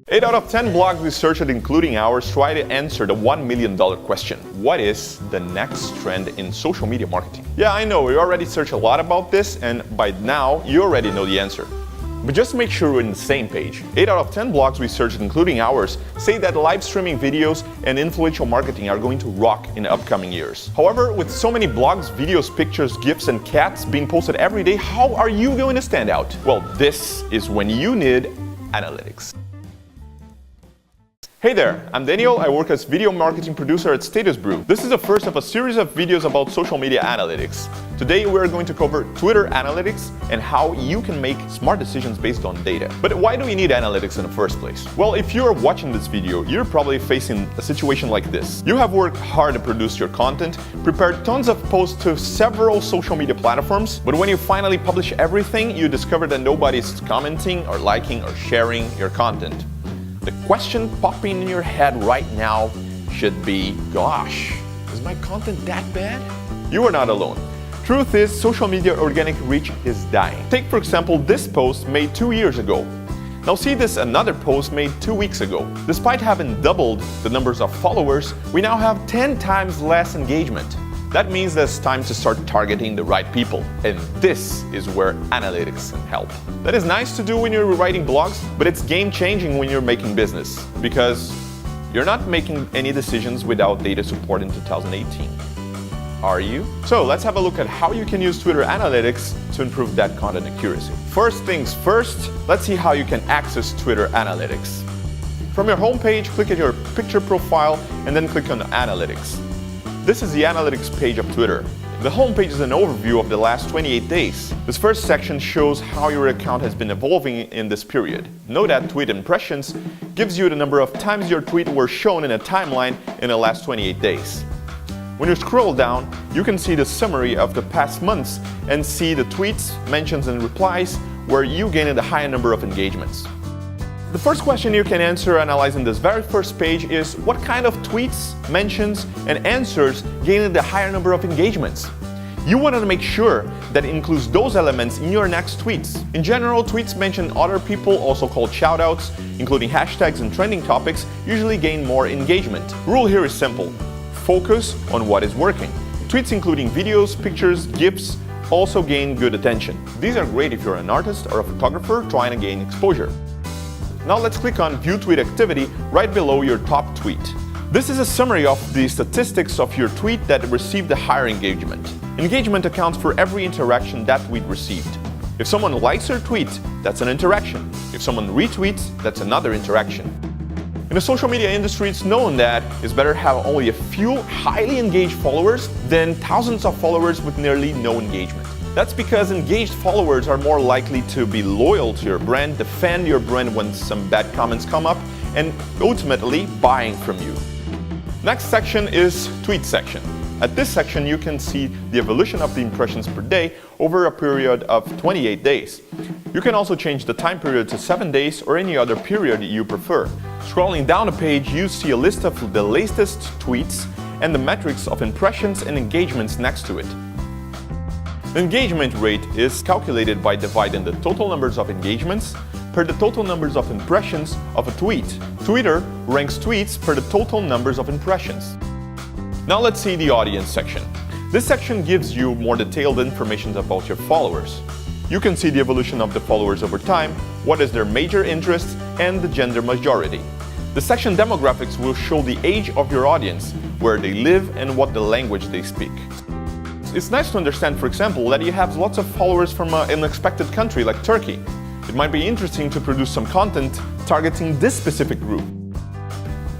8 out of 10 blogs researched, including ours, try to answer the $1 million question. What is the next trend in social media marketing? Yeah, I know, we already searched a lot about this, and by now, you already know the answer. But just to make sure we're on the same page, 8 out of 10 blogs researched, including ours, say that live streaming videos and influential marketing are going to rock in the upcoming years. However, with so many blogs, videos, pictures, GIFs, and cats being posted every day, how are you going to stand out? Well, this is when you need analytics. Hey there, I'm Daniel. I work as video marketing producer at Statusbrew. This is the first of a series of videos about social media analytics. Today we're going to cover Twitter analytics and how you can make smart decisions based on data. But why do we need analytics in the first place? Well, if you're watching this video, you're probably facing a situation like this. You have worked hard to produce your content, prepared tons of posts to several social media platforms, but when you finally publish everything, you discover that nobody's commenting or liking or sharing your content. The question popping in your head right now should be, gosh, is my content that bad? You are not alone. Truth is, social media organic reach is dying. Take, for example, this post made 2 years ago. Now see this another post made 2 weeks ago. Despite having doubled the numbers of followers, we now have 10 times less engagement. That means that it's time to start targeting the right people, and this is where analytics can help. That is nice to do when you're writing blogs, but it's game-changing when you're making business, because you're not making any decisions without data support in 2018. Are you? So let's have a look at how you can use Twitter analytics to improve that content accuracy. First things first, let's see how you can access Twitter analytics. From your homepage, click at your picture profile and then click on Analytics. This is the analytics page of Twitter. The homepage is an overview of the last 28 days. This first section shows how your account has been evolving in this period. Note that tweet impressions gives you the number of times your tweet were shown in a timeline in the last 28 days. When you scroll down, you can see the summary of the past months and see the tweets, mentions, and replies where you gained a higher number of engagements. The first question you can answer analyzing this very first page is what kind of tweets, mentions, and answers gained the higher number of engagements. You want to make sure that it includes those elements in your next tweets. In general, tweets mention other people, also called shoutouts, including hashtags and trending topics, usually gain more engagement. The rule here is simple. Focus on what is working. Tweets including videos, pictures, GIFs also gain good attention. These are great if you're an artist or a photographer trying to gain exposure. Now let's click on View Tweet Activity right below your top tweet. This is a summary of the statistics of your tweet that received a higher engagement. Engagement accounts for every interaction that tweet received. If someone likes your tweet, that's an interaction. If someone retweets, that's another interaction. In the social media industry, it's known that it's better to have only a few highly engaged followers than thousands of followers with nearly no engagement. That's because engaged followers are more likely to be loyal to your brand, defend your brand when some bad comments come up, and ultimately buying from you. Next section is Tweet section. At this section, you can see the evolution of the impressions per day over a period of 28 days. You can also change the time period to 7 days or any other period you prefer. Scrolling down the page, you see a list of the latest tweets and the metrics of impressions and engagements next to it. The engagement rate is calculated by dividing the total numbers of engagements per the total numbers of impressions of a tweet. Twitter ranks tweets per the total numbers of impressions. Now let's see the audience section. This section gives you more detailed information about your followers. You can see the evolution of the followers over time, what is their major interest, and the gender majority. The section Demographics will show the age of your audience, where they live, and what the language they speak. It's nice to understand, for example, that you have lots of followers from an unexpected country like Turkey. It might be interesting to produce some content targeting this specific group.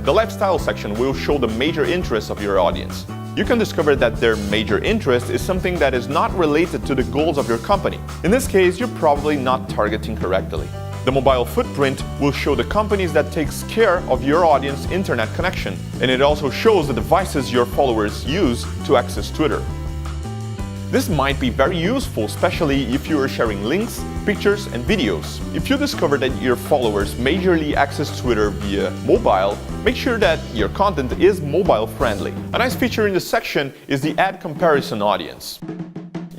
The lifestyle section will show the major interests of your audience. You can discover that their major interest is something that is not related to the goals of your company. In this case, you're probably not targeting correctly. The mobile footprint will show the companies that takes care of your audience internet connection, and it also shows the devices your followers use to access Twitter. This might be very useful, especially if you are sharing links, pictures, and videos. If you discover that your followers majorly access Twitter via mobile, make sure that your content is mobile friendly. A nice feature in this section is the ad comparison audience.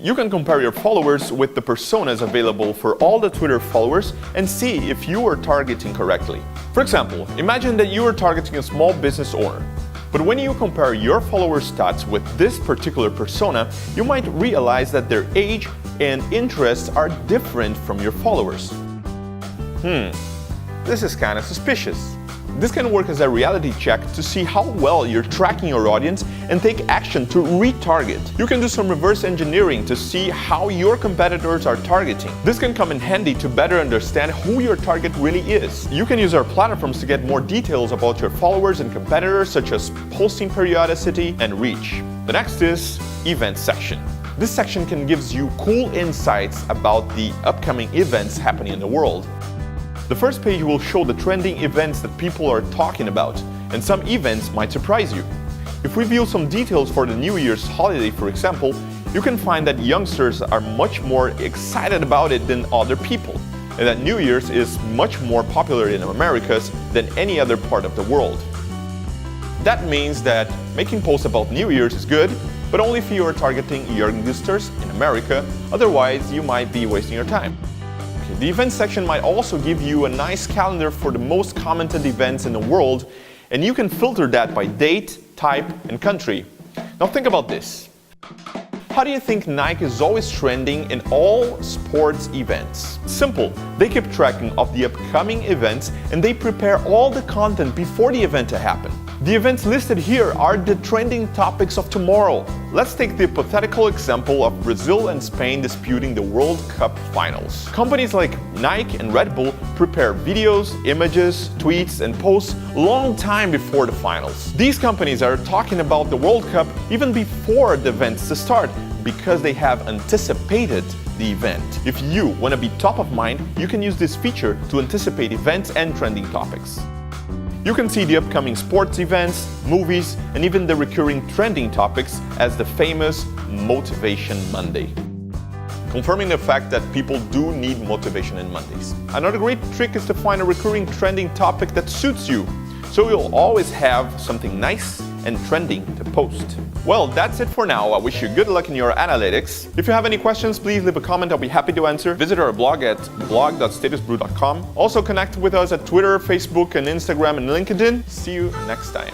You can compare your followers with the personas available for all the Twitter followers and see if you are targeting correctly. For example, imagine that you are targeting a small business owner. But when you compare your follower stats with this particular persona, you might realize that their age and interests are different from your followers. This is kind of suspicious. This can work as a reality check to see how well you're tracking your audience and take action to retarget. You can do some reverse engineering to see how your competitors are targeting. This can come in handy to better understand who your target really is. You can use our platforms to get more details about your followers and competitors, such as posting periodicity and reach. The next is Events section. This section can give you cool insights about the upcoming events happening in the world. The first page will show the trending events that people are talking about, and some events might surprise you. If we view some details for the New Year's holiday, for example, you can find that youngsters are much more excited about it than other people, and that New Year's is much more popular in Americas than any other part of the world. That means that making posts about New Year's is good, but only if you are targeting youngsters in America, otherwise you might be wasting your time. The events section might also give you a nice calendar for the most commented events in the world, and you can filter that by date, type, and country. Now think about this. How do you think Nike is always trending in all sports events? Simple. They keep tracking of the upcoming events and they prepare all the content before the event to happen. The events listed here are the trending topics of tomorrow. Let's take the hypothetical example of Brazil and Spain disputing the World Cup finals. Companies like Nike and Red Bull prepare videos, images, tweets, and posts long time before the finals. These companies are talking about the World Cup even before the events to start because they have anticipated the event. If you want to be top of mind, you can use this feature to anticipate events and trending topics. You can see the upcoming sports events, movies, and even the recurring trending topics as the famous Motivation Monday, confirming the fact that people do need motivation on Mondays. Another great trick is to find a recurring trending topic that suits you, so you'll always have something nice and trending to post. Well, that's it for now. I wish you good luck in your analytics. If you have any questions, please leave a comment. I'll be happy to answer. Visit our blog at blog.statusbrew.com. Also connect with us at Twitter, Facebook, and Instagram and LinkedIn. See you next time.